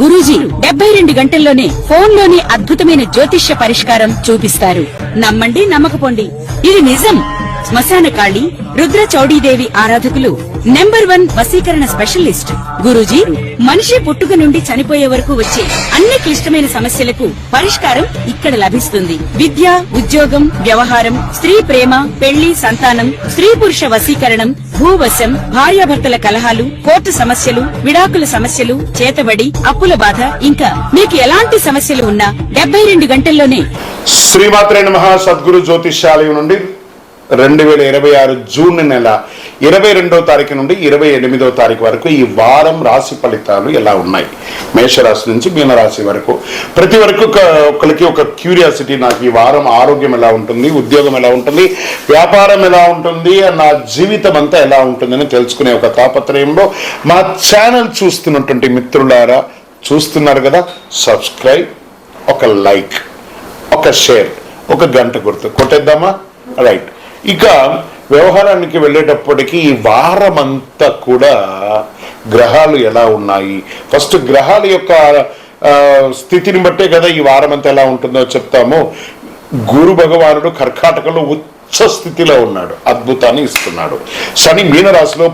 గురూజీ 72 గంటల్లోనే ఫోన్ లోని అద్భుతమైన జ్యోతిష్య పరిష్కారం చూపిస్తారు. నమ్మండి, నమ్మకపోండి, ఇది నిజం. శ్మశాన కాళి రుద్ర చౌడీదేవి ఆరాధకులు నంబర్ 1 వశీకరణ స్పెషలిస్ట్. గురూజీ మనిషి పుట్టుక నుండి చనిపోయే వరకు వచ్చే అన్ని క్లిష్టమైన సమస్యలకు పరిష్కారం ఇక్కడ లభిస్తుంది. విద్య, ఉద్యోగం, వ్యవహారం, స్త్రీ ప్రేమ, పెళ్లి, సంతానం, స్త్రీ పురుష వశీకరణం, భూవశం, భార్యాభర్తల కలహాలు, కోర్టు సమస్యలు, విడాకుల సమస్యలు, చేతబడి, అప్పుల బాధ, ఇంకా మీకు ఎలాంటి సమస్యలు ఉన్నా 72 గంటల్లోనే. శ్రీమాత్రే నమః. సద్గురు జ్యోతిష్యాలయం నుండి 2026 జూన్ నెల 22వ తారీఖు నుండి 28వ తారీఖు వరకు ఈ వారం రాశి ఫలితాలు ఎలా ఉన్నాయి, మేషరాశి నుంచి మీనరాశి వరకు. ప్రతి వరకు ఒకరికి ఒక క్యూరియాసిటీ, నాకు ఈ వారం ఆరోగ్యం ఎలా ఉంటుంది, ఉద్యోగం ఎలా ఉంటుంది, వ్యాపారం ఎలా ఉంటుంది, నా జీవితం అంతా ఎలా ఉంటుందని తెలుసుకునే ఒక తాపత్రయంలో మా ఛానల్ చూస్తున్నటువంటి మిత్రులారా, చూస్తున్నారు కదా, సబ్స్క్రైబ్, ఒక లైక్, ఒక షేర్, ఒక గంట గుర్తు కొట్టేద్దామా? రైట్. ఇక వ్యవహారానికి వెళ్ళేటప్పటికీ ఈ వారం అంతా కూడా గ్రహాలు ఎలా ఉన్నాయి, ఫస్ట్ గ్రహాల యొక్క స్థితిని బట్టే కదా ఈ వారం అంతా ఎలా ఉంటుందో చెప్తాము. గురు భగవానుడు కర్కాటకంలో ఉచ్చ స్థితిలో ఉన్నాడు, అద్భుతాన్ని ఇస్తున్నాడు. శని మీనరాశిలో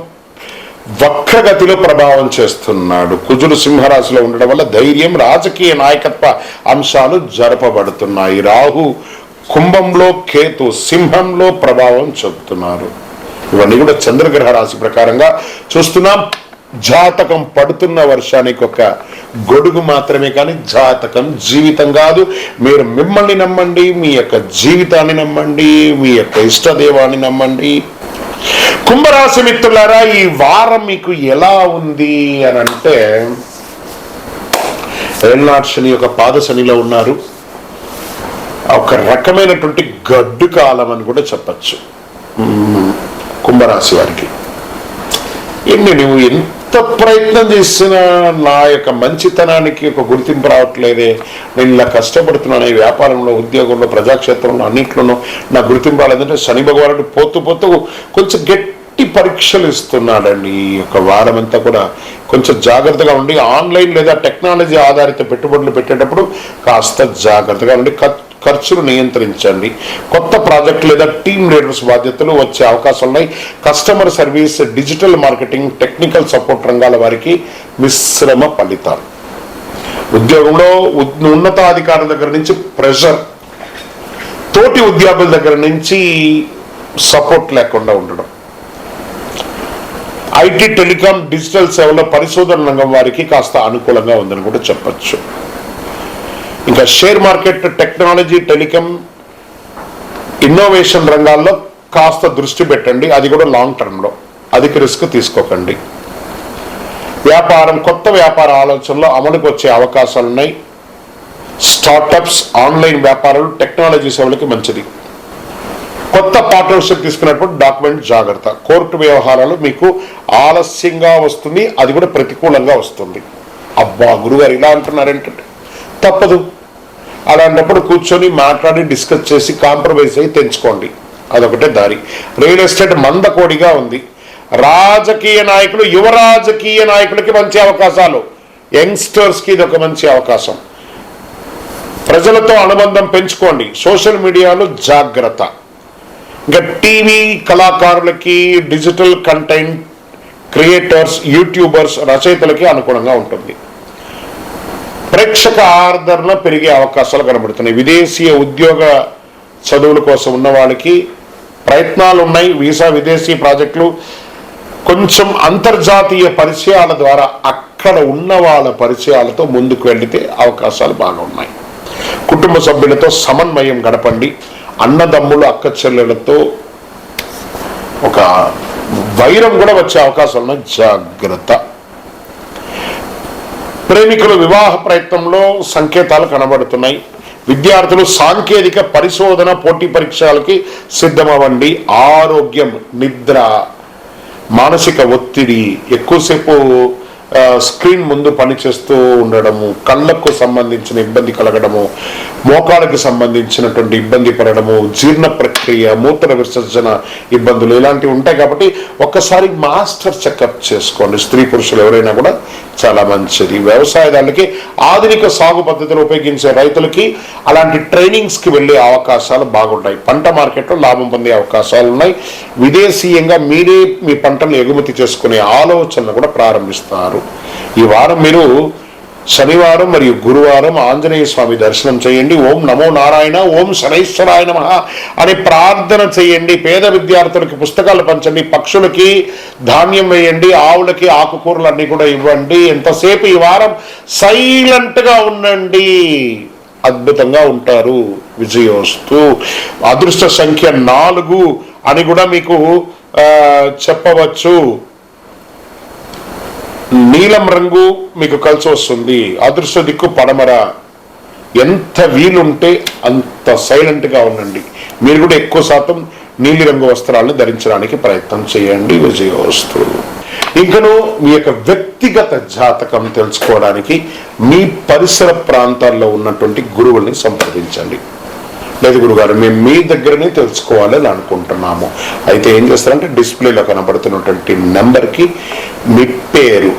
వక్రగతిలో ప్రభావం చేస్తున్నాడు. కుజుడు సింహరాశిలో ఉండడం వల్ల ధైర్యం, రాజకీయ నాయకత్వ అంశాలు జరపబడుతున్నాయి. రాహు కుంభంలో, కేతు సింహంలో ప్రభావం చూపుతున్నారు. ఇవన్నీ కూడా చంద్రగ్రహ రాశి ప్రకారంగా చూస్తున్నాం. జాతకం పడుతున్న వర్షానికి ఒక గొడుగు మాత్రమే, కానీ జాతకం జీవితం కాదు. మీరు మిమ్మల్ని నమ్మండి, మీ యొక్క జీవితాన్ని నమ్మండి, మీ యొక్క ఇష్టదేవాన్ని నమ్మండి. కుంభరాశి మిత్రులారా, ఈ వారం మీకు ఎలా ఉంది అని అంటే, ఏళ్నాటి శని యొక్క పాద శనిలో ఉన్నారు. ఒక రకమైనటువంటి గడ్డు కాలం అని కూడా చెప్పచ్చు కుంభరాశి వారికి. నువ్వు ఎంత ప్రయత్నం చేసినా నా యొక్క మంచితనానికి ఒక గుర్తింపు రావట్లేదే, నేను ఇలా కష్టపడుతున్నాను ఈ వ్యాపారంలో, ఉద్యోగంలో, ప్రజాక్షేత్రంలో, అన్నింటిలోనూ నా గుర్తింపు రాలేదంటే శని భగవానుడు పోతూ కొంచెం గట్టి పరీక్షలు ఇస్తున్నాడండి. ఈ యొక్క వారం అంతా కూడా కొంచెం జాగ్రత్తగా ఉండి, ఆన్లైన్ లేదా టెక్నాలజీ ఆధారిత పెట్టుబడులు పెట్టేటప్పుడు కాస్త జాగ్రత్తగా ఉండి ఖర్చులు నియంత్రించండి. కొత్త ప్రాజెక్ట్ లేదా టీమ్ లీడర్స్ బాధ్యతలు వచ్చే అవకాశాలు ఉన్నాయి. Customer service, digital marketing, technical support రంగాల వారికి మిశ్రమ ఫలితాలు. ఉద్యోగంలో ఉన్నతాధికారుల దగ్గర నుంచి ప్రెషర్, తోటి ఉద్యోగుల దగ్గర నుంచి సపోర్ట్ లేకుండా ఉండడం. ఐటీ, టెలికాం, డిజిటల్ సేవల పరిశోధన రంగం వారికి కాస్త అనుకూలంగా ఉందని కూడా చెప్పచ్చు. ఇంకా share market, technology, telecom, innovation రంగాల్లో కాస్త దృష్టి పెట్టండి, అది కూడా లాంగ్ టర్మ్లో. అధిక రిస్క్ తీసుకోకండి. వ్యాపారం, కొత్త వ్యాపార ఆలోచనలో అమలుకు వచ్చే అవకాశాలు ఉన్నాయి. స్టార్టప్స్, ఆన్లైన్ వ్యాపారాలు, టెక్నాలజీ సేవలకి మంచిది. కొత్త పార్ట్నర్షిప్ తీసుకున్నప్పుడు డాక్యుమెంట్ జాగ్రత్త. కోర్టు వ్యవహారాలు మీకు ఆలస్యంగా వస్తుంది, అది కూడా ప్రతికూలంగా వస్తుంది. అబ్బా గురుగారు ఇలా అంటున్నారేంటంటే, తప్పదు. అలాంటప్పుడు కూర్చొని మాట్లాడి డిస్కస్ చేసి కాంప్రమైజ్ అయ్యి తెంచుకోండి, అదొకటే దారి. రియల్ ఎస్టేట్ మందకోడిగా ఉంది. రాజకీయ నాయకులు, యువ రాజకీయ నాయకులకి మంచి అవకాశాలు, యంగ్స్టర్స్కి ఇది ఒక మంచి అవకాశం. ప్రజలతో అనుబంధం పెంచుకోండి. సోషల్ మీడియాలో జాగ్రత్త. ఇంకా టీవీ కళాకారులకి, డిజిటల్ కంటెంట్ క్రియేటర్స్, యూట్యూబర్స్, రచయితలకి అనుకూలంగా ఉంటుంది. ప్రేక్షక ఆదరణ పెరిగే అవకాశాలు కనబడుతున్నాయి. విదేశీయ ఉద్యోగ చదువుల కోసం ఉన్న వాళ్ళకి ప్రయత్నాలు ఉన్నాయి. వీసా, విదేశీ ప్రాజెక్టులు, కొంచెం అంతర్జాతీయ పరిచయాల ద్వారా అక్కడ ఉన్న వాళ్ళ పరిచయాలతో ముందుకు వెళితే అవకాశాలు బాగా ఉన్నాయి. కుటుంబ సభ్యులతో సమన్వయం గడపండి. అన్నదమ్ములు, అక్క చెల్లెలతో ఒక వైరం కూడా వచ్చే అవకాశాలు ఉన్నాయి, జాగ్రత్త. ప్రేమికులు వివాహ ప్రయత్నంలో సంకేతాలు కనబడుతున్నాయి. విద్యార్థులు సాంకేతిక పరిశోధన, పోటీ పరీక్షలకి సిద్ధమవ్వండి. ఆరోగ్యం, నిద్ర, మానసిక ఒత్తిడి, ఎక్కువసేపు స్క్రీన్ ముందు పనిచేస్తూ ఉండడము, కళ్ళకు సంబంధించిన ఇబ్బంది కలగడము, మోకాళ్ళకి సంబంధించినటువంటి ఇబ్బంది పడడము, జీర్ణ ప్రక్రియ, మూత్ర విసర్జన ఇబ్బందులు ఇలాంటివి ఉంటాయి. కాబట్టి ఒక్కసారి మాస్టర్ చెకప్ చేసుకోండి. స్త్రీ పురుషులు ఎవరైనా కూడా చాలా మంచిది. వ్యవసాయదారులకి, ఆధునిక సాగు పద్ధతులు ఉపయోగించే రైతులకి అలాంటి ట్రైనింగ్స్కి వెళ్ళే అవకాశాలు బాగుంటాయి. పంట మార్కెట్లో లాభం పొందే అవకాశాలు ఉన్నాయి. విదేశీయంగా మీరే మీ పంటను ఎగుమతి చేసుకునే ఆలోచనలు కూడా ప్రారంభిస్తారు. ఈ వారం మీరు శనివారం మరియు గురువారం ఆంజనేయ స్వామి దర్శనం చేయండి. ఓం నమో నారాయణ, ఓం శనైశ్వరాయ నమః అని ప్రార్థన చేయండి. పేద విద్యార్థులకి పుస్తకాలు పంచండి, పక్షులకి ధాన్యం వేయండి, ఆవులకి ఆకుకూరలు అన్ని కూడా ఇవ్వండి. ఎంతసేపు ఈ వారం సైలెంట్గా ఉండండి, అద్భుతంగా ఉంటారు. విజయోస్తు. అదృష్ట సంఖ్య 4 అని కూడా మీకు చెప్పవచ్చు. నీలం రంగు మీకు కలిసి వస్తుంది. అదృష్ట దిక్కు పడమర. ఎంత వీలుంటే అంత సైలెంట్గా ఉండండి. మీరు కూడా ఎక్కువ శాతం నీలి రంగు వస్త్రాలను ధరించడానికి ప్రయత్నం చేయండి. విజయోస్తు. ఇంకను మీ యొక్క వ్యక్తిగత జాతకం తెలుసుకోవడానికి మీ పరిసర ప్రాంతాల్లో ఉన్నటువంటి గురువుల్ని సంప్రదించండి. లేదు గురుగారు, మేము మీ దగ్గరనే తెలుసుకోవాలని అనుకుంటున్నాము. అయితే ఏం చేస్తారంటే డిస్ప్లేలో కనబడుతున్నటువంటి నెంబర్కి మీ పేరు,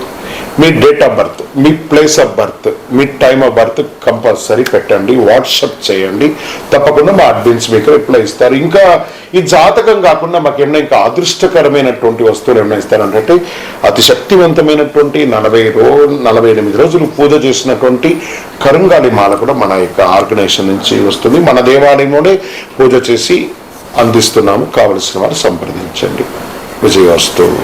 మీ డేట్ ఆఫ్ బర్త్, మీ ప్లేస్ ఆఫ్ బర్త్, మీ టైమ్ ఆఫ్ బర్త్ కంపల్సరీ పెట్టండి. వాట్సాప్ చేయండి. తప్పకుండా మా అడ్మిన్స్ మీకు రిప్లై ఇస్తారు. ఇంకా ఈ జాతకం కాకుండా మాకు ఏమైనా ఇంకా అదృష్టకరమైనటువంటి వస్తువులు ఏమైనా ఇస్తారంటే అతి శక్తివంతమైనటువంటి 48 రోజులు పూజ చేసినటువంటి కరుంగాలి మాల కూడా మన యొక్క ఆర్గనైజేషన్ నుంచి వస్తుంది. మన దేవాలయంలోనే పూజ చేసి అందిస్తున్నాము. కావలసిన వారు సంప్రదించండి. విజయోస్తు.